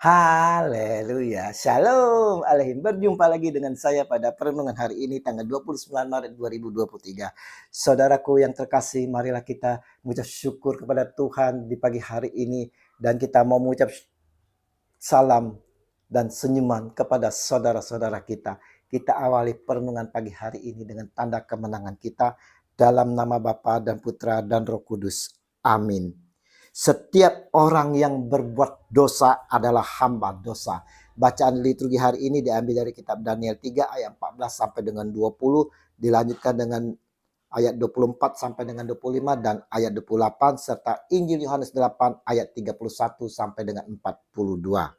Haleluya, shalom aleihim. Berjumpa lagi dengan saya pada perenungan hari ini tanggal 29 Maret 2023. Saudaraku yang terkasih, marilah kita mengucap syukur kepada Tuhan di pagi hari ini. Dan kita mau mengucap salam dan senyuman kepada saudara-saudara kita. Kita awali perenungan pagi hari ini dengan tanda kemenangan kita dalam nama Bapa dan Putra dan Roh Kudus. Amin. Setiap orang yang berbuat dosa adalah hamba dosa. Bacaan liturgi hari ini diambil dari kitab Daniel 3 ayat 14 sampai dengan 20, dilanjutkan dengan ayat 24 sampai dengan 25 dan ayat 28 serta Injil Yohanes 8 ayat 31 sampai dengan 42.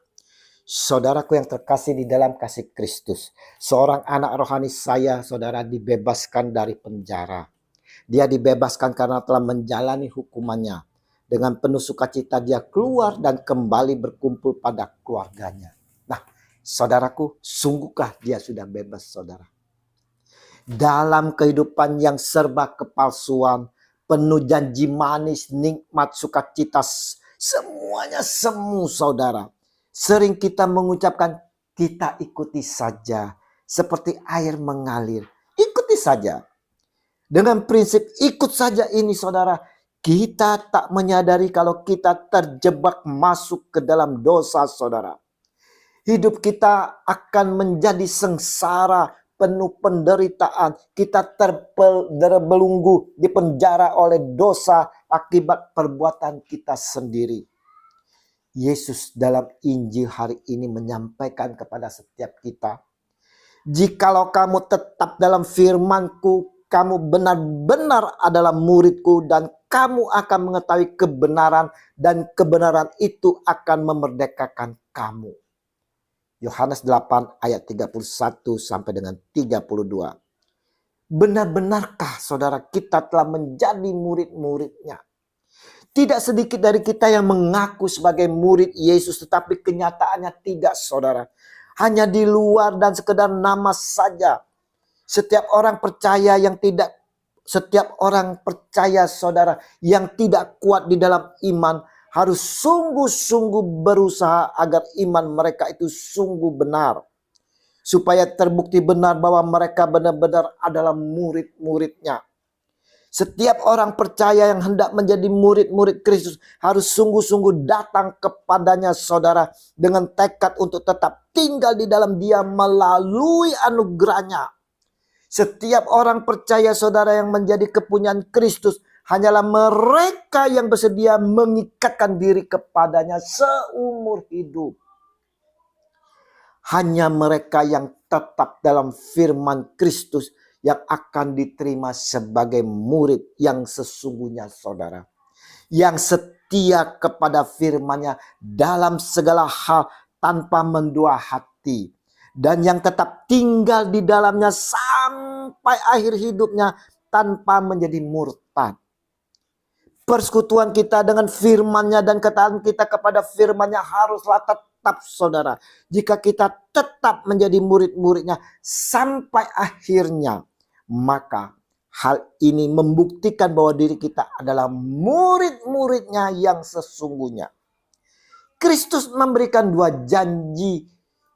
Saudaraku yang terkasih di dalam kasih Kristus, seorang anak rohani saya, saudara, dibebaskan dari penjara. Dia dibebaskan karena telah menjalani hukumannya. Dengan penuh sukacita dia keluar dan kembali berkumpul pada keluarganya. Nah, saudaraku, sungguhkah dia sudah bebas, saudara? Dalam kehidupan yang serba kepalsuan, penuh janji manis, nikmat, sukacita, semuanya semu, saudara. Sering kita mengucapkan, kita ikuti saja, seperti air mengalir. Ikuti saja. Dengan prinsip ikut saja ini, saudara, kita tak menyadari kalau kita terjebak masuk ke dalam dosa, saudara. Hidup kita akan menjadi sengsara, penuh penderitaan. Kita terbelenggu di penjara oleh dosa akibat perbuatan kita sendiri. Yesus dalam Injil hari ini menyampaikan kepada setiap kita, jikalau kamu tetap dalam firman-Ku, kamu benar-benar adalah murid-Ku dan kamu akan mengetahui kebenaran dan kebenaran itu akan memerdekakan kamu. Yohanes 8 ayat 31 sampai dengan 32. Benar-benarkah saudara kita telah menjadi murid-muridnya? Tidak sedikit dari kita yang mengaku sebagai murid Yesus, tetapi kenyataannya tidak, saudara. Hanya di luar dan sekedar nama saja. Setiap orang percaya saudara yang tidak kuat di dalam iman harus sungguh-sungguh berusaha agar iman mereka itu sungguh benar. Supaya terbukti benar bahwa mereka benar-benar adalah murid-muridnya. Setiap orang percaya yang hendak menjadi murid-murid Kristus harus sungguh-sungguh datang kepadanya, saudara, dengan tekad untuk tetap tinggal di dalam Dia melalui anugerahnya. Setiap orang percaya, saudara, yang menjadi kepunyaan Kristus hanyalah mereka yang bersedia mengikatkan diri kepadanya seumur hidup. Hanya mereka yang tetap dalam firman Kristus yang akan diterima sebagai murid yang sesungguhnya, saudara. Yang setia kepada firman-Nya dalam segala hal tanpa mendua hati. Dan yang tetap tinggal di dalamnya sampai akhir hidupnya tanpa menjadi murtad. Persekutuan kita dengan firman-Nya dan ketaatan kita kepada firman-Nya haruslah tetap, saudara. Jika kita tetap menjadi murid-muridnya sampai akhirnya, maka hal ini membuktikan bahwa diri kita adalah murid-muridnya yang sesungguhnya. Kristus memberikan dua janji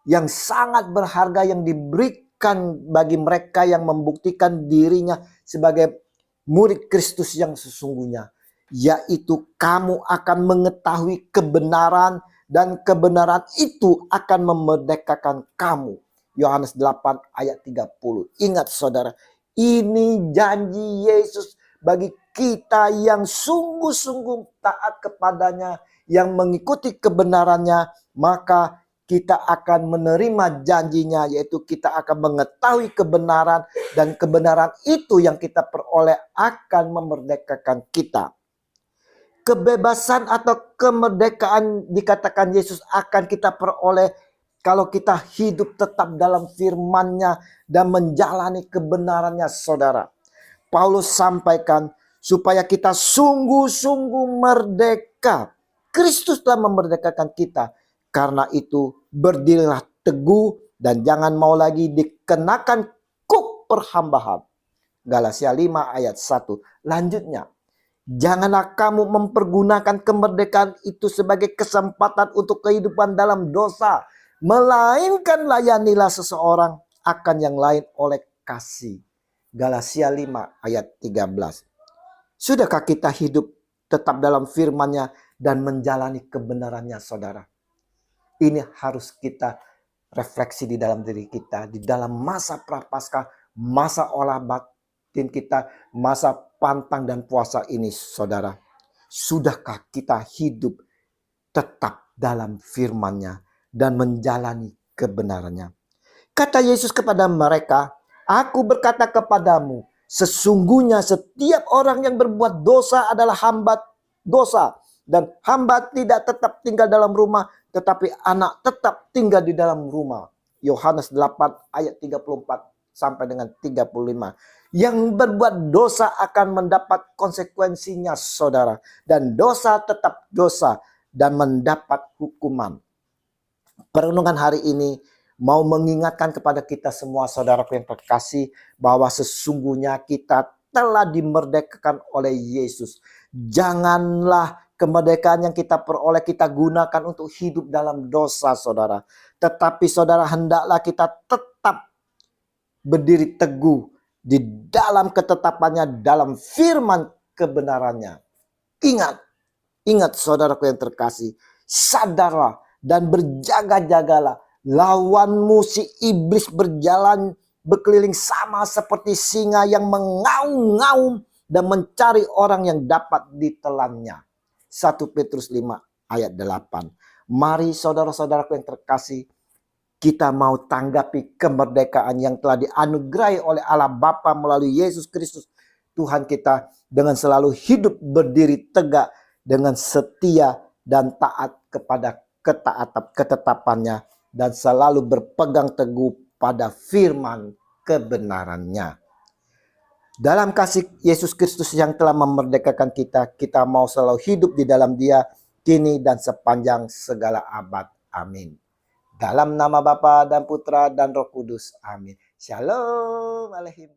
yang sangat berharga yang diberikan bagi mereka yang membuktikan dirinya sebagai murid Kristus yang sesungguhnya. Yaitu kamu akan mengetahui kebenaran dan kebenaran itu akan memerdekakan kamu. Yohanes 8 ayat 30. Ingat, saudara, ini janji Yesus bagi kita yang sungguh-sungguh taat kepadanya, yang mengikuti kebenarannya, maka kita akan menerima janjinya, yaitu kita akan mengetahui kebenaran, dan kebenaran itu yang kita peroleh akan memerdekakan kita. Kebebasan atau kemerdekaan dikatakan Yesus akan kita peroleh kalau kita hidup tetap dalam firman-Nya dan menjalani kebenarannya, saudara. Paulus sampaikan supaya kita sungguh-sungguh merdeka. Kristus telah memerdekakan kita. Karena itu berdirilah teguh dan jangan mau lagi dikenakan kuk perhambahan. Galatia 5 ayat 1. Lanjutnya, Janganlah kamu mempergunakan kemerdekaan itu sebagai kesempatan untuk kehidupan dalam dosa, melainkan layanilah seseorang akan yang lain oleh kasih. Galatia 5 ayat 13. Sudahkah kita hidup tetap dalam firman-Nya dan menjalani kebenarannya, saudara? Ini harus kita refleksi di dalam diri kita, di dalam masa prapaskah, masa olah batin kita, masa pantang dan puasa ini, saudara. Sudahkah kita hidup tetap dalam firman-Nya dan menjalani kebenarannya? Kata Yesus kepada mereka, "Aku berkata kepadamu, sesungguhnya setiap orang yang berbuat dosa adalah hamba dosa. Dan hamba tidak tetap tinggal dalam rumah, tetapi anak tetap tinggal di dalam rumah." Yohanes 8 ayat 34 sampai dengan 35. Yang berbuat dosa akan mendapat konsekuensinya, saudara. Dan dosa tetap dosa dan mendapat hukuman. Perenungan hari ini mau mengingatkan kepada kita semua, saudaraku yang terkasih, bahwa sesungguhnya kita telah dimerdekakan oleh Yesus. Janganlah kemerdekaan yang kita peroleh kita gunakan untuk hidup dalam dosa, saudara. Tetapi saudara, hendaklah kita tetap berdiri teguh di dalam ketetapannya, dalam firman kebenarannya. Ingat saudaraku yang terkasih, sadarlah dan berjaga-jagalah. Lawanmu si iblis berjalan berkeliling sama seperti singa yang mengaum-ngaum dan mencari orang yang dapat ditelannya. 1 Petrus 5 ayat 8. Mari saudara-saudaraku yang terkasih, kita mau tanggapi kemerdekaan yang telah dianugerahi oleh Allah Bapa melalui Yesus Kristus Tuhan kita, dengan selalu hidup berdiri tegak dengan setia dan taat kepada ketetapannya, dan selalu berpegang teguh pada firman kebenarannya. Dalam kasih Yesus Kristus yang telah memerdekakan kita, kita mau selalu hidup di dalam Dia, kini dan sepanjang segala abad. Amin. Dalam nama Bapa dan Putra dan Roh Kudus. Amin. Shalom Aleichem.